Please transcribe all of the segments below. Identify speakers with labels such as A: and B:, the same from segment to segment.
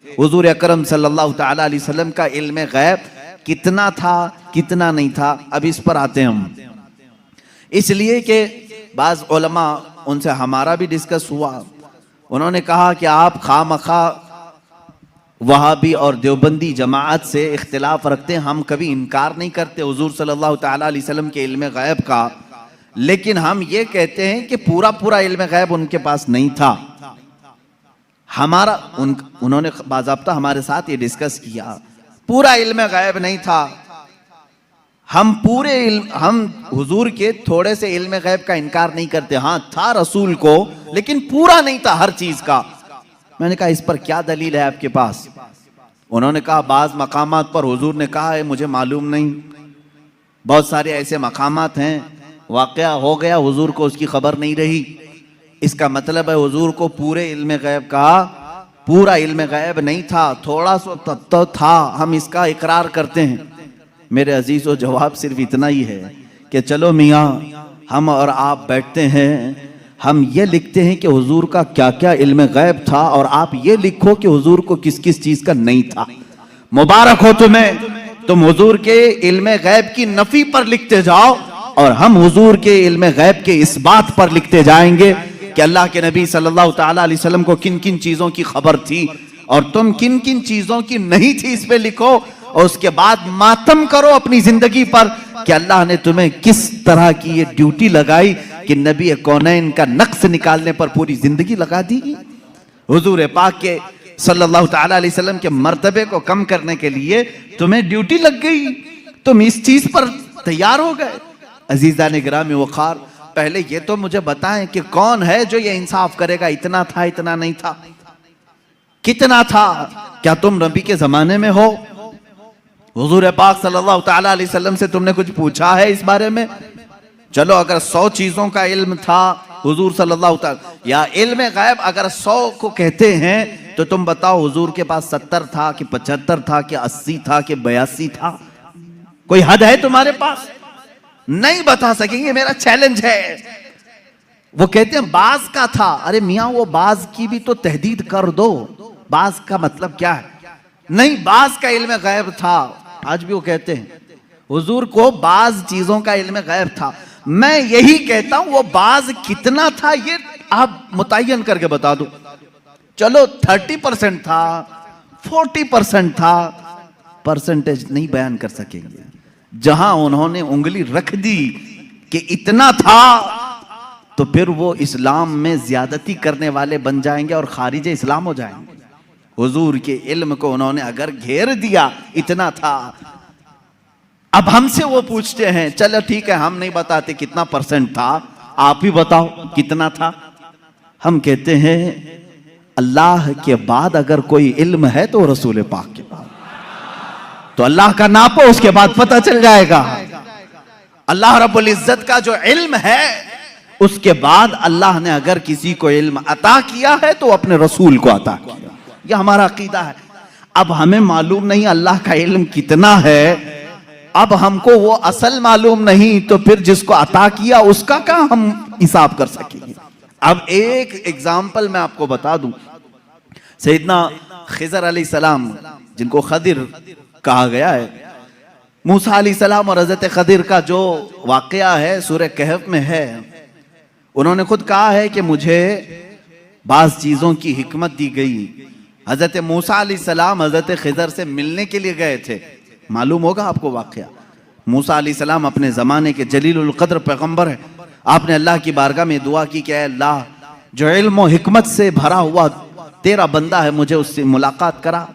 A: हुजूर अकरम सल्लल्लाहु ताला अलैहि वसल्लम का इल्म गैब कितना था कितना नहीं था, अब इस पर आते हैं हम। इसलिए कि बाज़ उलमा, उनसे हमारा भी डिस्कस हुआ, उन्होंने कहा कि आप खामखा वहाबी और देवबंदी जमात से इख्तिलाफ रखते हैं, हम कभी इनकार नहीं करते हुजूर सल्लल्लाहु ताला अलैहि वसल्लम के इल्म गैब का, लेकिन हम ये कहते हैं कि पूरा पूरा इल्म गैब उनके पास नहीं था। हमारा उन्होंने बाज़ाब्ता हमारे साथ ये डिस्कस किया, पूरा इल्म गैब नहीं था। हम हम हुजूर के थोड़े से इल्म गैब का इनकार नहीं करते, हाँ था रसूल को, लेकिन पूरा नहीं था हर चीज का। मैंने कहा इस पर क्या दलील है आपके पास? उन्होंने कहा बाज़ मकामात पर हुजूर ने कहा है मुझे मालूम नहीं, बहुत सारे ऐसे मकामात हैं वाक़या हो गया हुजूर को उसकी खबर नहीं रही, इसका मतलब है हुजूर को पूरे इल्म गैब का पूरा इल्म गैब नहीं था, थोड़ा सा तो था, हम इसका इकरार करते हैं। मेरे अजीज़ों, जवाब सिर्फ इतना ही है कि चलो मियाँ, हम और आप बैठते हैं, हम ये लिखते हैं कि हुजूर का क्या क्या इल्म गैब था, और आप ये लिखो कि हुजूर को किस किस चीज़ का नहीं था। मुबारक हो तुम्हें, तुम हुजूर के इल्म गैब की नफी पर लिखते जाओ, और हम हुजूर के इल्म गैब के इस बात पर लिखते जाएंगे कि अल्लाह के नबी सल्लल्लाहु ताला अलैहि वसल्लम को किन किन चीज़ों की खबर थी और तुम किन किन चीज़ों की नहीं थी, इस पे लिखो, और उसके बाद मातम करो अपनी जिंदगी पर कि अल्लाह ने तुम्हें किस तरह की ये ड्यूटी लगाई कि नबी कौनैन का नक्श निकालने पर पूरी जिंदगी लगा दी। हुजूर पाक के सल्लल्लाहु ताला अलैहि वसल्लम के मर्तबे को कम करने के लिए तुम्हें ड्यूटी लग गई, तुम इस चीज पर तैयार हो गए। अजीज़ान गिरामी वक़ार, पहले ये तो मुझे बताएं कि कौन है जो ये इंसाफ करेगा इतना था इतना नहीं था, कितना था? क्या तुम नबी के जमाने में हो? हुजूर पाक सल्लल्लाहु ताला अलैहि वसल्लम से तुमने कुछ पूछा है इस बारे में? चलो अगर 100 चीजों का इल्म था हुजूर सल्लल्लाहु ताला, या इल्म गैब अगर 100 को कहते हैं तो तुम बताओ हुजूर के पास 70 था कि 75 था कि 80 था कि 82 था? कोई हद है तुम्हारे पास? नहीं बता सकेंगे, मेरा चैलेंज है। वो कहते हैं बाज का था, अरे मियां वो बाज की भी तो तहदीद कर दो, बाज का मतलब क्या है? नहीं, बाज का इल्म गैब था। आज भी वो कहते हैं हुजूर को बाज चीजों का इल्म गैब था। मैं यही कहता हूं वो बाज कितना था ये आप मुतय्यन करके बता दो। चलो 30% था, 40% था, परसेंटेज नहीं बयान कर सकेंगे। जहां उन्होंने उंगली रख दी कि इतना था, तो फिर वो इस्लाम में ज्यादती करने वाले बन जाएंगे और खारिज इस्लाम हो जाएंगे। हुजूर के इल्म को उन्होंने अगर घेर दिया इतना था, अब हमसे वो पूछते हैं चलो ठीक है हम नहीं बताते कितना परसेंट था, आप ही बताओ कितना था। हम कहते हैं अल्लाह के बाद अगर कोई इल्म है तो रसूल पाक के बाद, तो अल्लाह का नापो, उसके बाद पता चल जाएगा। अल्लाह रब्बुल इज्जत का जो इल्म है उसके बाद अल्लाह ने अगर किसी को इल्म अता किया है तो अपने रसूल को अता किया, यह हमारा अकीदा है। अब हमें मालूम नहीं अल्लाह का इल्म कितना है, अब हमको वो असल मालूम नहीं, तो फिर जिसको अता किया उसका क्या हम हिसाब कर सकेंगे? अब एक एग्जाम्पल मैं आपको बता दूं, सैयदना खिजर अलैहिस्सलाम, जिनको खदिर कहा गया है, मूसा अलैहिस्सलाम और हजरत खदिर का जो वाकया है सूरह कहफ में है, उन्होंने खुद कहा है कि मुझे बाज़ चीज़ों की हिकमत दी गई। हजरत मूसा अलैहिस्सलाम हजरत खिजर से मिलने के लिए गए थे, मालूम होगा आपको वाकया। मूसा अलैहिस्सलाम अपने ज़माने के जलीलुल क़द्र पैगम्बर है, आपने अल्लाह की बारगाह में दुआ की कि अल्लाह जो इल्म और हिकमत से भरा हुआ तेरा बंदा है मुझे उससे मुलाकात करा।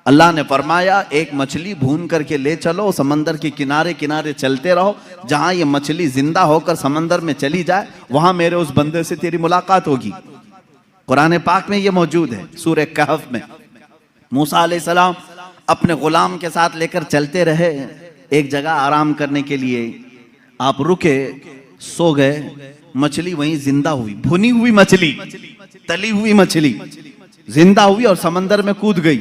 A: अल्लाह ने फरमाया एक मछली भून करके ले चलो, समंदर के किनारे किनारे चलते रहो, जहां ये मछली जिंदा होकर समंदर में चली जाए वहां मेरे उस बंदे से तेरी मुलाकात होगी। कुरान पाक में ये मौजूद है सूरह कहफ में। मूसा अलैहिस्सलाम अपने गुलाम के साथ लेकर चलते रहे, एक जगह आराम करने के लिए आप रुके, सो गए, मछली वहीं जिंदा हुई, भुनी हुई मछली, तली हुई मछली जिंदा हुई और समंदर में कूद गई।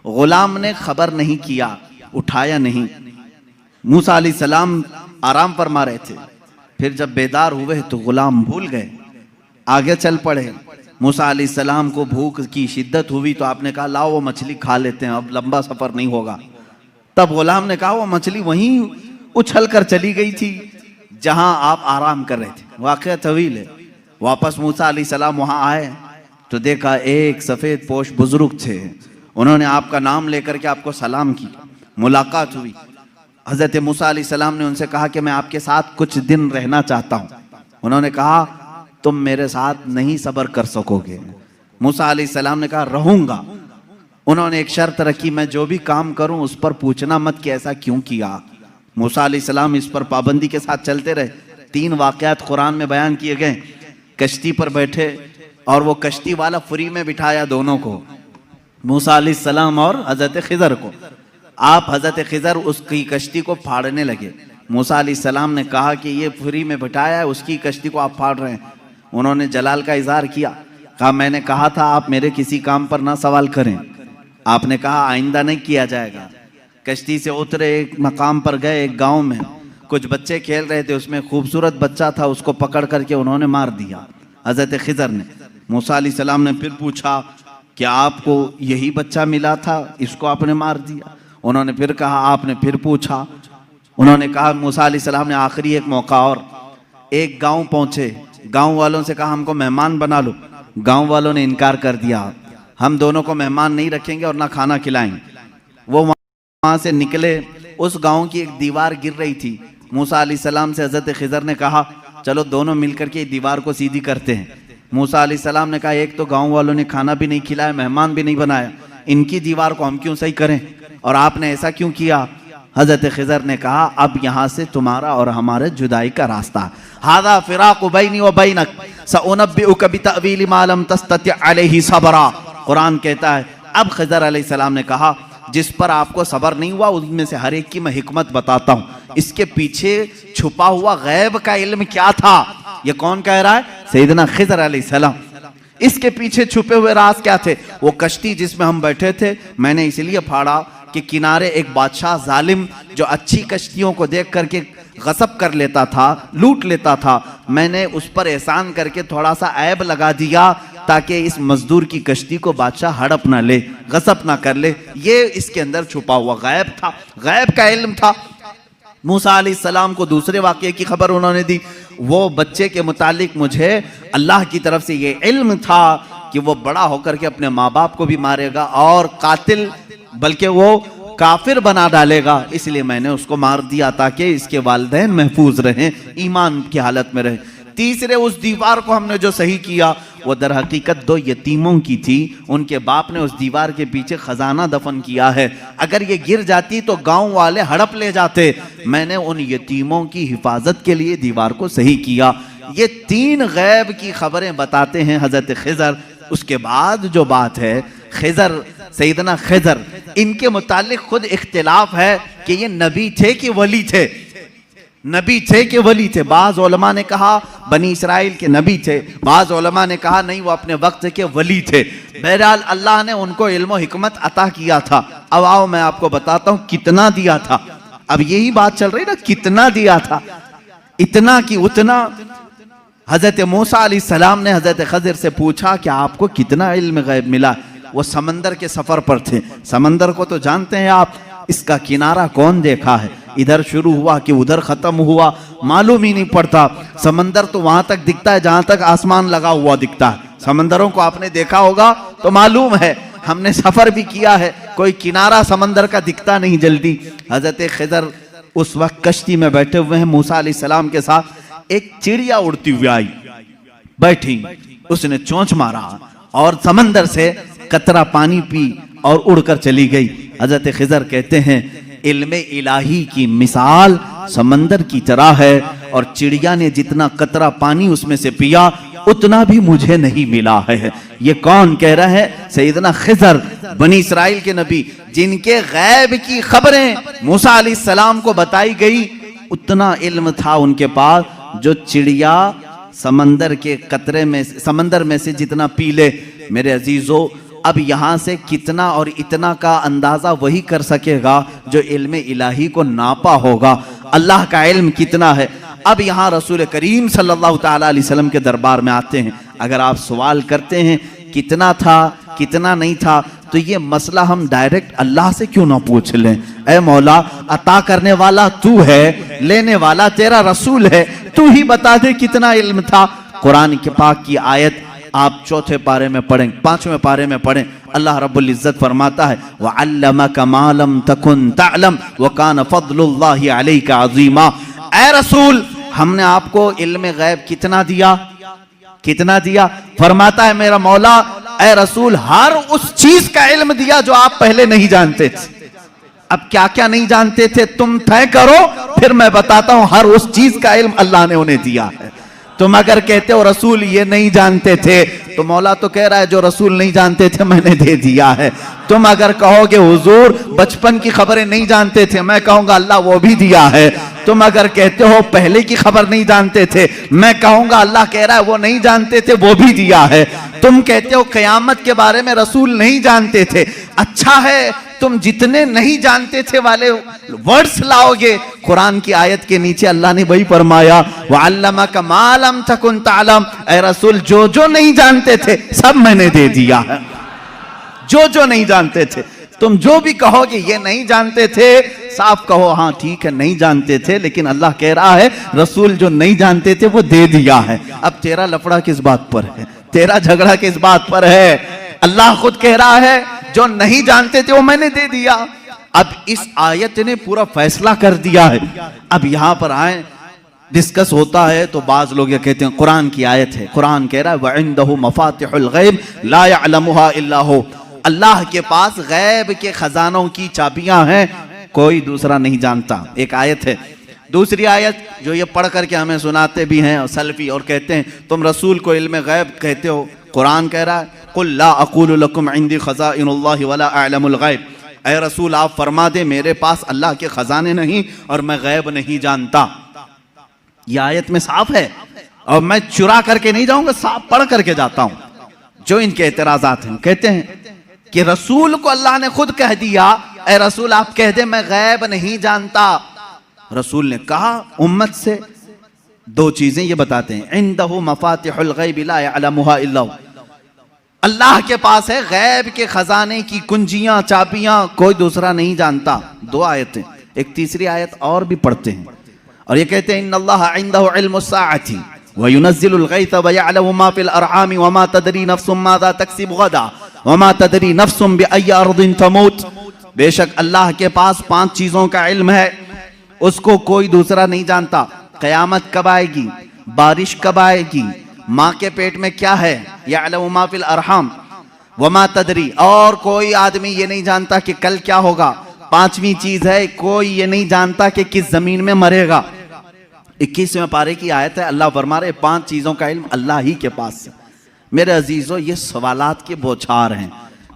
A: गुलाम ने खबर नहीं किया, उठाया नहीं। मूसा अलैहिस्सलाम आराम फरमा रहे थे, फिर जब बेदार हुए तो गुलाम भूल गए, आगे चल पड़े। मूसा अलैहिस्सलाम को भूख की शिद्दत हुई तो आपने कहा लाओ वो मछली खा लेते हैं, अब लंबा सफर नहीं होगा। तब गुलाम ने कहा वो मछली वहीं उछल कर चली गई थी जहां आप आराम कर रहे थे। वाकया तवील है। वापस मूसा अलैहिस्सलाम वहां आए तो देखा एक सफेद पोश बुजुर्ग थे, उन्होंने आपका नाम लेकर के आपको सलाम की, मुलाकात हुई। हजरत मूसा अलैहिस्सलाम ने उनसे कहा कि मैं आपके साथ कुछ दिन रहना चाहता हूं। उन्होंने कहा तुम मेरे साथ नहीं सब्र कर सकोगे। मूसा अलैहिस्सलाम ने कहा रहूंगा। उन्होंने एक शर्त रखी, मैं जो भी काम करूं उस पर पूछना मत कि ऐसा क्यों किया। मूसा अलैहिस्सलाम इस पर पाबंदी के साथ चलते रहे। 3 वाकयात कुरान में बयान किए गए। कश्ती पर बैठे और वो कश्ती वाला फ्री में बिठाया दोनों को, मूसा अलैहिस्सलाम और हजरत खिजर को। आप हजरत खिजर उसकी कश्ती को फाड़ने लगे। मूसा अलैहिस्सलाम ने कहा कि ये फ्री में बिठाया है, उसकी कश्ती को आप फाड़ रहे हैं। उन्होंने जलाल का इजहार किया, कहा मैंने कहा था आप मेरे किसी काम पर ना सवाल करें। आपने कहा आइंदा नहीं किया जाएगा। कश्ती से उतरे, एक मकाम पर गए, एक गांव में कुछ बच्चे खेल रहे थे, उसमें खूबसूरत बच्चा था, उसको पकड़ करके उन्होंने मार दिया हजरत खिजर ने। मूसा अलैहिस्सलाम ने फिर पूछा कि आपको यही बच्चा मिला था, इसको आपने मार दिया। उन्होंने फिर कहा, आपने फिर पूछा। उन्होंने कहा मूसा अलैहिस्सलाम ने आखिरी एक मौका और, एक गांव पहुंचे, गांव वालों से कहा हमको मेहमान बना लो। गांव वालों ने इनकार कर दिया, हम दोनों को मेहमान नहीं रखेंगे और ना खाना खिलाएंगे। वो वहां से निकले, उस गांव की एक दीवार गिर रही थी। मूसा अलैहिस्सलाम से हजरत खिजर ने कहा चलो दोनों मिलकर के दीवार को सीधी करते हैं। मूसा अलैहिस्सलाम ने कहा एक तो गांव वालों ने खाना भी नहीं खिलाया, मेहमान भी नहीं बनाया, इनकी दीवार को हम क्यों सही करें, और आपने ऐसा क्यों किया। हजरत खिजर ने कहा अब यहाँ से तुम्हारा और हमारे जुदाई का रास्ता, हादा फिराकु बैनी व बैनक सउनब्बिउका बितअवील मा लम तस्तति अलैहि सबरा। कुरान कहता है अब खिजर अलैहिस्सलाम ने कहा जिस पर आपको सबर नहीं हुआ उनमें से हर एक की मैं हिकमत बताता हूँ, इसके पीछे छुपा हुआ गैब का इल्म क्या था। ये कौन कह रहा है, सैयदना खिजर अलैहिस्सलाम। इसके पीछे छुपे हुए राज क्या थे। वो कश्ती जिसमें हम बैठे थे मैंने इसलिए फाड़ा कि किनारे एक बादशाह जालिम जो अच्छी कश्तियों को देख करके गसब कर लेता था, लूट लेता था, मैंने उस पर एहसान करके थोड़ा सा ऐब लगा दिया ताकि इस मजदूर की कश्ती को बादशाह हड़प ना ले, गसब ना कर ले। ये इसके अंदर छुपा हुआ गैब था, गैब का इल्म था। मूसा अलैहिस्सलाम को दूसरे वाक़ये की खबर उन्होंने दी। वो बच्चे के मुतालिक मुझे अल्लाह की तरफ से ये इल्म था कि वो बड़ा होकर के अपने माँ बाप को भी मारेगा और कातिल बल्कि वो काफिर बना डालेगा, इसलिए मैंने उसको मार दिया ताकि इसके वालिदैन महफूज रहें, ईमान की हालत में रहें। तीसरे उस दीवार को हमने जो सही किया वो दर हकीकत 2 यतीमों की थी, उनके बाप ने उस दीवार के पीछे खजाना दफन किया है, अगर ये गिर जाती तो गांव वाले हड़प ले जाते। मैंने उन यतीमों की हिफाजत के लिए दीवार को सही किया। ये 3 गैब की खबरें बताते हैं हजरत खिजर। उसके बाद जो बात है खिजर, सैयदना खिजर, इनके मुतालिक खुद इख्तिलाफ है कि ये नबी थे कि वली थे, नबी थे कि वली थे। बाज़ उलमा ने कहा बनी इसराइल के नबी थे, बाज़ उलमा ने कहा नहीं वो अपने वक्त के वली थे। बहरहाल अल्लाह ने उनको इल्म हिकमत अता किया था। अब आओ मैं आपको बताता हूँ कितना दिया था। अब यही बात चल रही ना, कितना दिया था, इतना कि उतना। हजरत मूसा अलैहिस्सलाम ने हजरत खिजर से पूछा कि आपको कितना इल्म गैब मिला। वो समंदर के सफर पर थे, समंदर को तो जानते हैं आप, इसका किनारा कौन देखा है, इधर शुरू हुआ कि उधर खत्म हुआ मालूम ही नहीं पड़ता। समंदर तो वहां तक दिखता है जहां तक आसमान लगा हुआ दिखता है। समंदरों को आपने देखा होगा तो मालूम है, हमने सफर भी किया है, कोई किनारा समंदर का दिखता नहीं जल्दी। हजरत खिजर उस वक्त कश्ती में बैठे हुए हैं मूसा अलैहिस्सलाम के साथ। एक चिड़िया उड़ती हुई आई, बैठी, उसने चोंच मारा और समंदर से कतरा पानी पी और उड़कर चली गई। हजरत खिजर कहते हैं इल्मे इलाही की मिसाल समंदर की तरह है, और चिड़िया ने जितना कतरा पानी उसमें से पिया उतना भी मुझे नहीं मिला है। ये कौन कह रहा है, सैयदना खिजर, बनी इसराइल के नबी, जिनके गैब की खबरें मूसा अलैहिस्सलाम को बताई गई, उतना इल्म था उनके पास जो चिड़िया समंदर के कतरे में, समंदर में से जितना पी ले। मेरे अजीजों, अब यहाँ से कितना और इतना का अंदाजा वही कर सकेगा जो इल्म इलाही को नापा होगा। अल्लाह का इल्म कितना है। अब यहाँ रसूल करीम सल्लल्लाहु ताला अलैहि वसल्लम के दरबार में आते हैं। अगर आप सवाल करते हैं कितना था कितना नहीं था, तो ये मसला हम डायरेक्ट अल्लाह से क्यों ना पूछ लें? ऐ मौला, अता करने वाला तू है, लेने वाला तेरा रसूल है, तू ही बता दे कितना इल्म था। कुरान के पाक की आयत आप चौथे पारे में पढ़ें, 5वें पारे में पढ़ें, अल्लाह रब्बुल इज्जत फरमाता है वअल्लमका मा लम तकुन तअलम व कान फज़लुल्लाहि अलैका अज़ीमा। ऐ रसूल, हमने आपको इल्म गैब कितना दिया? कितना दिया? फरमाता है मेरा मौला, ऐ रसूल, हर उस चीज का इल्म दिया जो आप पहले नहीं जानते थे। अब क्या क्या नहीं जानते थे तुम तय करो, फिर मैं बताता हूं। हर उस चीज का इल्म अल्लाह ने उन्हें दिया है। तुम अगर कहते हो रसूल ये नहीं जानते थे, तो मौला तो कह रहा है जो रसूल नहीं जानते थे मैंने दे दिया है। तुम अगर कहोगे हुजूर बचपन की खबरें नहीं जानते थे, मैं कहूंगा अल्लाह वो भी दिया है। तुम अगर कहते हो पहले की खबर नहीं जानते थे, मैं कहूंगा अल्लाह कह रहा है वो नहीं जानते थे, वो भी दिया है। तुम कहते हो क़यामत के बारे में रसूल नहीं जानते थे, अच्छा है तुम जितने नहीं जानते थे वाले वर्ड्स लाओगे, कुरान की आयत के नीचे अल्लाह ने वही फरमाया वअल्लमका मा लम तकुन तअलम। ऐ रसूल, जो जो नहीं जानते थे सब मैंने दे दिया है। जो जो नहीं जानते थे, तुम जो भी कहोगे ये नहीं जानते थे, साफ कहो हाँ ठीक है नहीं जानते थे, लेकिन अल्लाह कह रहा है रसूल जो नहीं जानते थे वो दे दिया है। अब तेरा लफड़ा किस बात पर है? तेरा झगड़ा किस बात पर है? अल्लाह खुद कह रहा है जो नहीं जानते थे वो मैंने दे दिया। अब इस आयत ने पूरा फैसला कर दिया है। अब यहां पर आए, डिस्कस होता है तो बाज लोग ये कहते हैं कुरान की आयत है, कुरान कह रहा है वइंदहु मफातिहुल गैब ला यअलमुहा इल्ला हु। अल्लाह के पास गैब के खजानों की चाबियां हैं, कोई दूसरा नहीं जानता। एक आयत है। दूसरी आयत जो ये पढ़ करके हमें सुनाते भी हैं और सल्फी, और कहते हैं तुम रसूल को इल्म गैब कहते हो। कुरान कह रहा है कुल ला अक़ूलु लकुम इंदी खज़ाइनुल्लाहि वला अअलमुल गैब। ऐ रसूल आप फरमा दे मेरे पास अल्लाह के खजाने नहीं और मैं गैब नहीं जानता। यह आयत में साफ है, और मैं चुरा करके नहीं जाऊंगा, साफ पढ़ करके जाता हूं। जो इनके एतराजात हैं, कहते हैं कि रसूल को अल्लाह ने खुद कह दिया ऐ रसूल आप कह दे मैं गैब नहीं जानता। रसूल ने कहा उम्मत से दो चीजें ये बताते हैं, इंदहु मफातिहुल गैब ला यअलमुहा इल्ला हु। अल्लाह के पास है गैब के खजाने की कुंजियां चाबियां, कोई दूसरा नहीं जानता। दो आयतें, एक तीसरी आयत और भी पढ़ते हैं और ये कहते हैं इन्नल्लाह इंदहु इल्मुस्साअति व युनज़्ज़िलुल गैथ व यअलमु मा फिल अरहाम व मा तदरी नफ्सुम माज़ा तक्सिबु गदा व मा तदरी नफ्सुम बिअय्यि अर्दिन तमूत। बेशक अल्लाह के पास 5 चीजों का इल्म है, उसको कोई दूसरा नहीं जानता। क़यामत कब आएगी, बारिश कब आएगी, माँ के पेट में क्या है, यअलमु मा फिल अरहाम व मा तदरी, और कोई आदमी ये नहीं जानता कि कल क्या होगा। 5वीं चीज है कोई ये नहीं जानता कि किस जमीन में मरेगा। 21वें पारे की आयत है, अल्लाह फरमा रहे 5 चीजों का इल्म अल्लाह ही के पास है। मेरे अजीजों, ये सवालात के बौछार हैं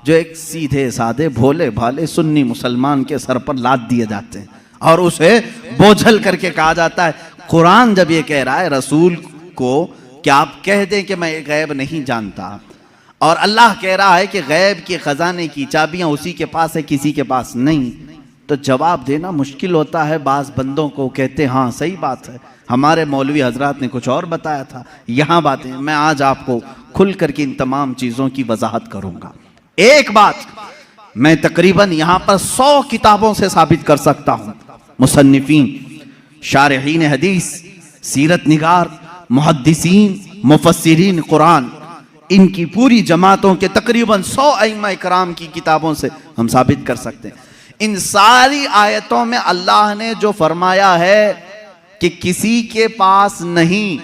A: जो एक सीधे साधे भोले भाले सुन्नी मुसलमान के सर पर लाद दिए जाते हैं और उसे बोझल करके कहा जाता है। कुरान जब ये कह रहा है रसूल को कि आप कह दें कि मैं गैब नहीं जानता, और अल्लाह कह रहा है कि गैब के खजाने की चाबियां उसी के पास है किसी के पास नहीं, तो जवाब देना मुश्किल होता है। बाज बंदों को कहते हैं हाँ सही बात है, हमारे मौलवी हजरात ने कुछ और बताया था, यहाँ बातें। मैं आज आपको खुल करके इन तमाम चीज़ों की वजाहत करूँगा। एक बात मैं तकरीबन यहाँ पर 100 किताबों से साबित कर सकता हूँ। मुसन्निफीन, शारहीन हदीस, सीरत निगार, मुहद्दिसीन, मुफस्सिरीन कुरान, इनकी पूरी जमातों के तकरीबन 100 अइम्मा इकराम की किताबों से हम साबित कर सकते हैं। इन सारी आयतों में अल्लाह ने जो फरमाया है कि किसी के पास नहीं,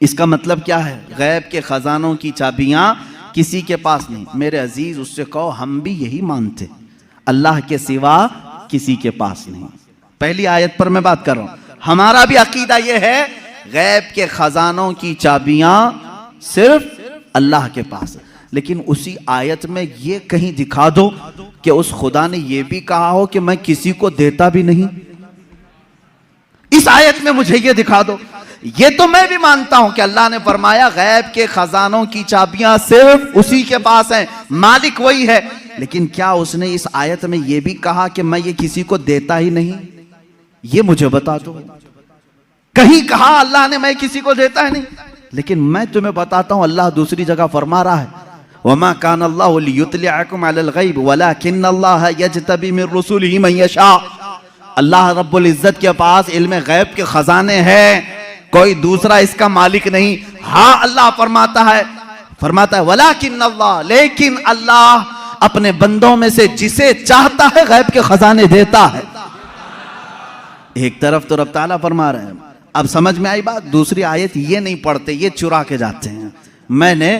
A: इसका मतलब क्या है? गैब के खजानों की चाबियां किसी के पास नहीं। मेरे अजीज, उससे कहो हम भी यही मानते, अल्लाह के सिवा किसी के पास नहीं। पहली आयत पर मैं बात कर रहा हूं, हमारा भी अकीदा यह है गैब के खजानों की चाबियां सिर्फ अल्लाह के पास है। लेकिन उसी आयत में ये कहीं दिखा दो कि उस खुदा ने यह भी कहा हो कि मैं किसी को देता भी नहीं। इस आयत में मुझे ये दिखा दो। ये तो मैं भी मानता हूं कि अल्लाह ने फरमाया गैब के खजानों की चाबियां सिर्फ उसी के पास हैं, मालिक वही है। लेकिन क्या उसने इस आयत में यह भी कहा कि मैं ये किसी को देता ही नहीं? ये मुझे बता दो, कहीं कहा अल्लाह ने मैं किसी को देता ही नहीं? लेकिन मैं तुम्हें बताता हूं अल्लाह दूसरी जगह फरमा रहा है, वमा कान अल्लाहु लियुत्लिअकुम अलल गैब वलाकिन्नल्लाह यजतबी मिन रुसुलिही मन यशा। अल्लाह रब्बुल इज्जत के पास इल्म गैब के खजाने हैं, कोई दूसरा इसका मालिक नहीं। हाँ अल्लाह फरमाता है वलाकिन्नल्लाह, लेकिन अल्लाह अपने बंदों में से जिसे चाहता है गैब के खजाने देता है। एक तरफ तो रब ताला फरमा रहे हैं, अब समझ में आई बात। दूसरी आयत ये नहीं पढ़ते, ये चुरा के जाते हैं। मैंने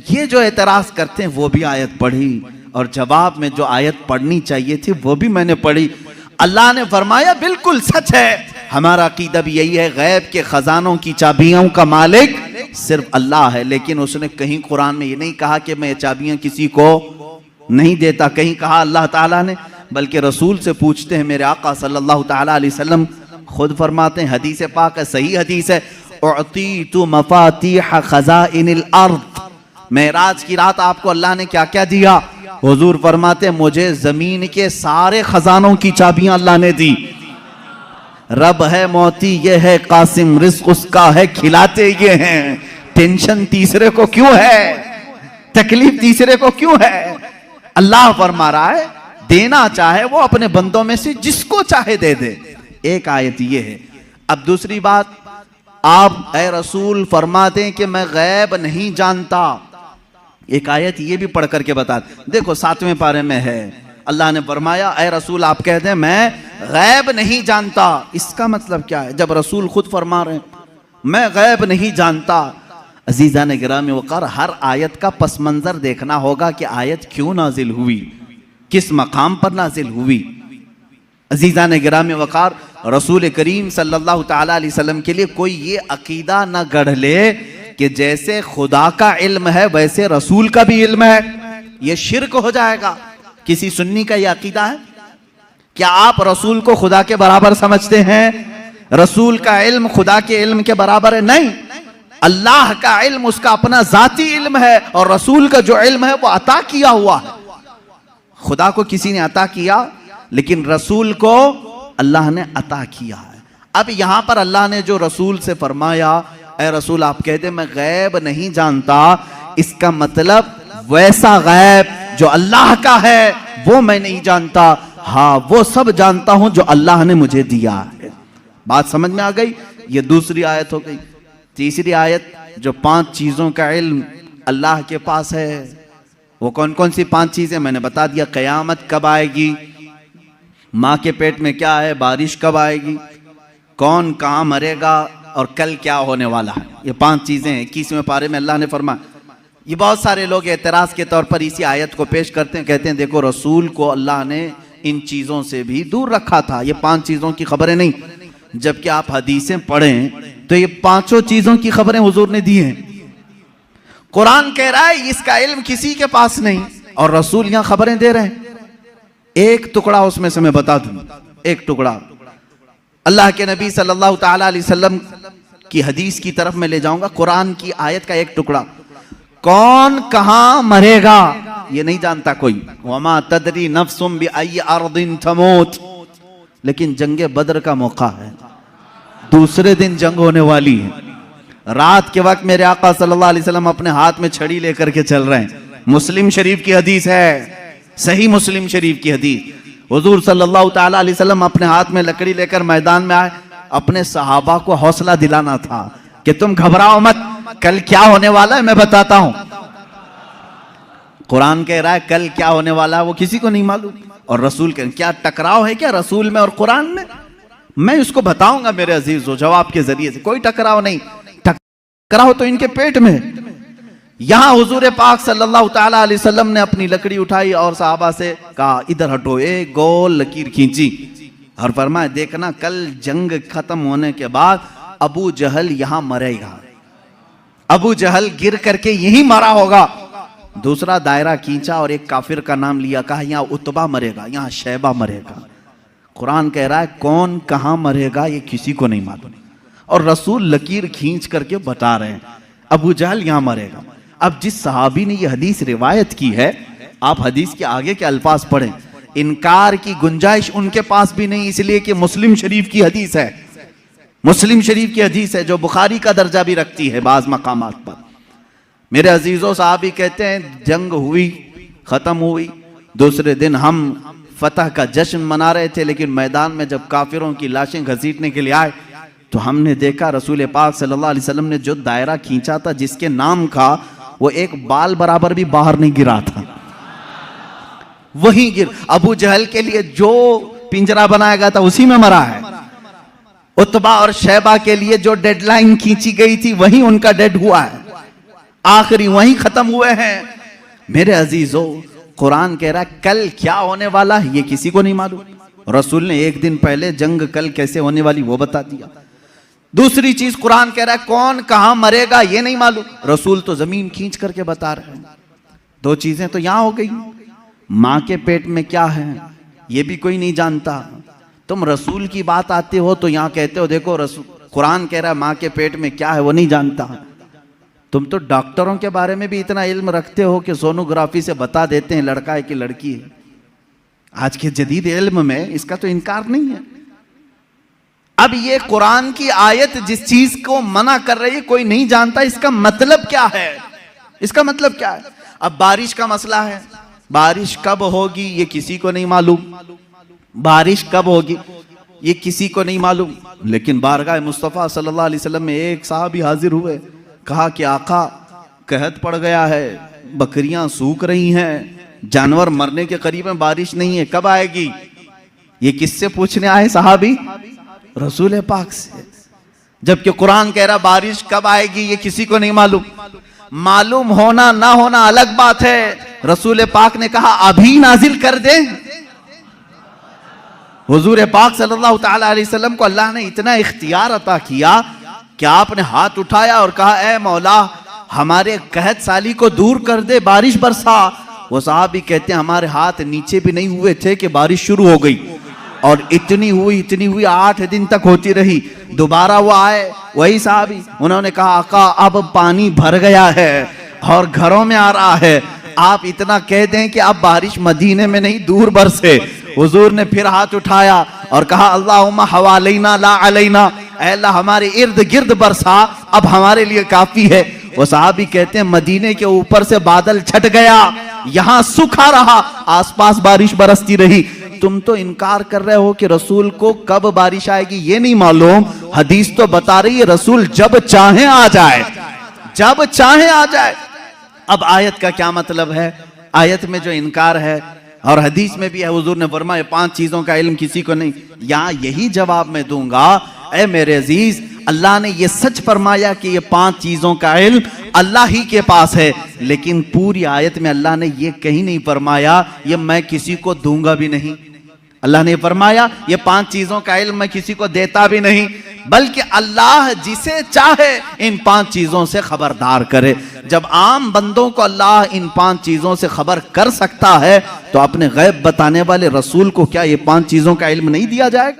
A: ये जो एतराज करते हैं वो भी आयत पढ़ी, और जवाब में जो आयत पढ़नी चाहिए थी वो भी मैंने पढ़ी। अल्लाह ने फरमाया बिल्कुल सच है, हमारा अकीदा भी यही है, गैब के खजानों की चाबियों का मालिक सिर्फ अल्लाह है। लेकिन उसने कहीं कुरान में ये नहीं कहा कि मैं ये चाबियां किसी को नहीं देता, कहीं कहा अल्लाह ताला ने, बल्कि रसूल से पूछते हैं। मेरे आका सल्लल्लाहु ताला अलैहि वसल्लम खुद फरमाते हैं, हदीस पाक है, सही हदीस है, उअतीतु मफातीह खज़ाइनिल अर्द। मेराज की रात आपको अल्लाह ने क्या क्या दिया? हुजूर फरमाते हैं, मुझे जमीन के सारे खजानों की चाबियां अल्लाह ने दी। रब है मोती ये है कासिम, रिस्क उसका है खिलाते ये हैं। टेंशन तीसरे को क्यों है, तकलीफ तीसरे को क्यों है? अल्लाह फरमा रहा है देना चाहे वो अपने बंदों में से जिसको चाहे दे दे। एक आयत ये है। अब दूसरी बात, आप ऐ रसूल फरमा दें कि मैं गैब नहीं जानता। एक आयत ये भी पढ़ करके बता, देखो 7वें पारे में है, अल्लाह ने फरमाया ऐ रसूल आप कह दें मैं गैब नहीं जानता। इसका मतलब क्या है? जब रसूल खुद फरमा रहे हैं मैं गैब नहीं जानता। अजीज़ान गिरामी वक़ार, हर आयत का पस मंज़र देखना होगा कि आयत क्यों नाजिल हुई, किस मकाम पर नाजिल हुई। अजीज़ान गिरामी वक़ार, रसूल करीम सल्लल्लाहु ताला अलैहि वसल्लम के लिए कोई ये अकीदा न गढ़ ले कि जैसे खुदा का इल्म है वैसे रसूल का भी इल्म है, ये शिर्क हो जाएगा। किसी सुन्नी का ये अकीदा है? क्या आप रसूल को खुदा के बराबर समझते हैं? रसूल का इल्म खुदा के इल्म के बराबर है? नहीं, अल्लाह का इल्म उसका अपना जाती इल्म है, और रसूल का जो इल्म है वो अता किया हुआ है। खुदा को किसी ने अता किया, लेकिन रसूल को अल्लाह ने अता किया है। अब यहां पर अल्लाह ने जो रसूल से फरमाया ऐ रसूल आप कहते मैं गैब नहीं जानता, इसका मतलब वैसा गैब जो अल्लाह का है वो मैं नहीं जानता, हाँ वो सब जानता हूं जो अल्लाह ने मुझे दिया है। बात समझ में आ गई? ये दूसरी आयत हो गई। तीसरी आयत, जो 5 चीजों का इल्म अल्लाह के पास है, वो कौन कौन सी 5 चीजें मैंने बता दिया। कयामत कब आएगी, माँ के पेट में क्या है, बारिश कब आएगी, कौन कहाँ मरेगा, और कल क्या होने वाला है। ये 5 चीजें 21वें पारे में अल्लाह ने फरमाया। ये बहुत सारे लोग एतराज के तौर पर इसी आयत को पेश करते हैं, कहते हैं देखो रसूल को अल्लाह ने इन चीजों से भी दूर रखा था, ये 5 चीजों की खबरें नहीं। जबकि आप हदीसें पढ़ें तो ये 5 चीजों की खबरें हुजूर ने दी हैं। कुरान कह रहा है इसका इल्म किसी के पास नहीं, और रसूल यहां खबरें दे रहे हैं। एक टुकड़ा उसमें से मैं बता दूं, एक टुकड़ा अल्लाह के नबी सल्लल्लाहु ताला अलैहि वसल्लम की हदीस की तरफ मैं ले जाऊंगा। कुरान की आयत का एक टुकड़ा, कौन कहां मरेगा ये नहीं जानता कोई। वमा तदरी नफ्सुम बिअय्यि अर्दिन तमूत। लेकिन जंगे बद्र का मौका है, दूसरे दिन जंग होने वाली है। रात के वक्त मेरे आका सल्लल्लाहु अलैहि वसल्लम अपने हाथ में छड़ी लेकर के चल रहे हैं। मुस्लिम शरीफ की हदीस है, सही मुस्लिम शरीफ की हदीस। हुजूर सल्लल्लाहु ताला अलैहि वसल्लम अपने हाथ में लकड़ी लेकर मैदान में आए। अपने सहाबा को हौसला दिलाना था कि तुम घबराओ मत, कल क्या होने वाला है मैं बताता हूं। कुरान कह रहा है कल क्या होने वाला है वो किसी को नहीं मालूम, और रसूल कह क्या टकराव है क्या रसूल में और कुरान में? मैं इसको बताऊंगा मेरे अजीजों जवाब के जरिए से। कोई टकराव नहीं, टकराव तो इनके पेट में। यहां हुजूर पाक सल्लल्लाहु ताला अलैहि वसल्लम ने अपनी लकड़ी उठाई और सहाबा से कहा इधर हटो, एक गोल लकीर खींची और फरमाया देखना कल जंग खत्म होने के बाद अबू जहल यहां मरेगा, अबू जहल गिर करके यही मरा होगा। दूसरा दायरा खींचा और एक काफिर का नाम लिया, कहा यहां उतबा मरेगा, यहां शैबा मरेगा। कुरान कह रहा है कौन कहां मरेगा ये किसी को नहीं मालूम, और रसूल लकीर खींच करके बता रहे हैं अबू जहल यहां मरेगा। अब जिस सहाबी ने ये हदीस रिवायत की है, आप हदीस के आगे के अल्फाज पढ़ें, इनकार की गुंजाइश उनके पास भी नहीं, इसलिए कि मुस्लिम शरीफ की हदीस है। मुस्लिम शरीफ की हदीस है जो बुखारी का दर्जा भी रखती है बाज मकामात पर। मेरे अजीजों साहबी कहते हैं जंग हुई, खत्म हुई, दूसरे दिन हम फतह का जश्न मना रहे थे, लेकिन मैदान में जब काफिरों की लाशें घसीटने के लिए आए तो हमने देखा रसूल पाक सल्लल्लाहु अलैहि वसल्लम ने जो दायरा खींचा था जिसके नाम का, वो एक बाल बराबर भी बाहर नहीं गिरा था, वहीं गिर। अबू जहल के लिए जो पिंजरा बनाया गया था उसी में मरा है। उतबा और शैबा के लिए जो डेडलाइन खींची गई थी वहीं उनका डेड हुआ है, आखिरी वहीं खत्म हुए हैं। मेरे अजीजों, कुरान कह रहा है कल क्या होने वाला है ये किसी को नहीं मालूम। रसूल ने एक दिन पहले जंग कल कैसे होने वाली वो बता दिया। दूसरी चीज कुरान कह रहा है कौन कहां मरेगा ये नहीं मालूम, रसूल तो जमीन खींच करके बता रहे हैं। दो चीजें तो यहां हो गई, मां के पेट में क्या है ये भी कोई नहीं जानता। तुम रसूल की बात आते हो तो यहां कहते हो देखो रसूल, कुरान कह रहा है मां के पेट में क्या है वो नहीं जानता। तुम तो डॉक्टरों के बारे में भी इतना इल्म रखते हो कि सोनोग्राफी से बता देते हैं लड़का है कि लड़की है। आज के जदीद इल्म में इसका तो इनकार नहीं है। अब ये कुरान की आयत जिस चीज को मना कर रही है कोई नहीं जानता, इसका मतलब क्या है? इसका मतलब क्या है? अब बारिश का मसला है, बारिश कब होगी ये किसी को नहीं मालूम, बारिश कब होगी ये किसी को नहीं मालूम। लेकिन बारगाह मुस्तफ़ा सल्लल्लाहु अलैहि वसल्लम में एक साहबी हाजिर हुए, कहा कि आका कहत पड़ गया है, बकरियां सूख रही हैं, जानवर मरने के करीब में, बारिश नहीं है, कब आएगी? ये किससे पूछने आए साहबी? रसूल पाक से। जबकि कुरान कह रहा बारिश कब आएगी ये किसी को नहीं मालूम। मालूम होना ना होना अलग बात है। रसूल पाक ने कहा अभी नाजिल कर दे। हुजूर पाक सल्लल्लाहु ताला अलैहि वसल्लम को अल्लाह ने इतना इख्तियार अता किया कि आपने हाथ उठाया और कहा ए मौला हमारे कहत साली को दूर कर दे, बारिश बरसा। वो साहबी कहते हैं हमारे हाथ नीचे भी नहीं हुए थे कि बारिश शुरू हो गई, और इतनी हुई 8 दिन तक होती रही। दोबारा वो आए वही साहबी, उन्होंने कहा आका अब पानी भर गया है और घरों में आ रहा है, आप इतना कह दें कि अब बारिश मदीने में नहीं दूर बरसे। हुजूर ने फिर हाथ उठाया और कहा अल्लाहुम्मा हवालैना ला अलैना, ऐ अल्लाह हमारे इर्द गिर्द बरसा, अब हमारे लिए काफी है। वो साहबी कहते हैं मदीने के ऊपर से बादल छट गया, यहां सूखा रहा, आसपास बारिश बरसती रही। तुम तो इनकार कर रहे हो कि रसूल को कब बारिश आएगी ये नहीं मालूम। हदीस तो बता रही है रसूल जब चाहे आ जाए, जब चाहे आ जाए। अब आयत का क्या मतलब है? आयत में जो इनकार है और हदीस में भी है, हुजूर ने फरमाया 5 चीजों का इल्म किसी को नहीं। यहां यही जवाब मैं दूंगा, ऐ मेरे अजीज, अल्लाह ने ये सच फरमाया कि ये 5 चीजों का इल्म अल्लाह ही के पास है, लेकिन पूरी आयत में अल्लाह ने ये कहीं नहीं फरमाया ये मैं किसी को दूंगा भी नहीं। अल्लाह ने फरमाया ये 5 चीजों का इल्म मैं किसी को देता भी नहीं, बल्कि अल्लाह जिसे चाहे इन 5 चीजों से खबरदार करे। जब आम बंदों को अल्लाह इन 5 चीजों से खबर कर सकता है तो अपने गैब बताने वाले रसूल को क्या ये 5 चीजों का इल्म नहीं दिया जाएगा?